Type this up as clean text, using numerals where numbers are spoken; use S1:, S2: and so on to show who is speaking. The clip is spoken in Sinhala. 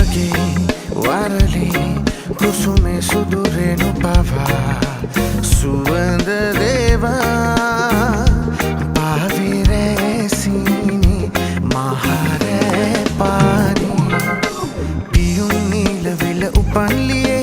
S1: මගේ වරලේ කුසුමේ සුදුරෙනු පවා සුවඳ දේවා පාවිරැසිනි මහරැ පානි පියුන් නීලවිල උපන්ලියේ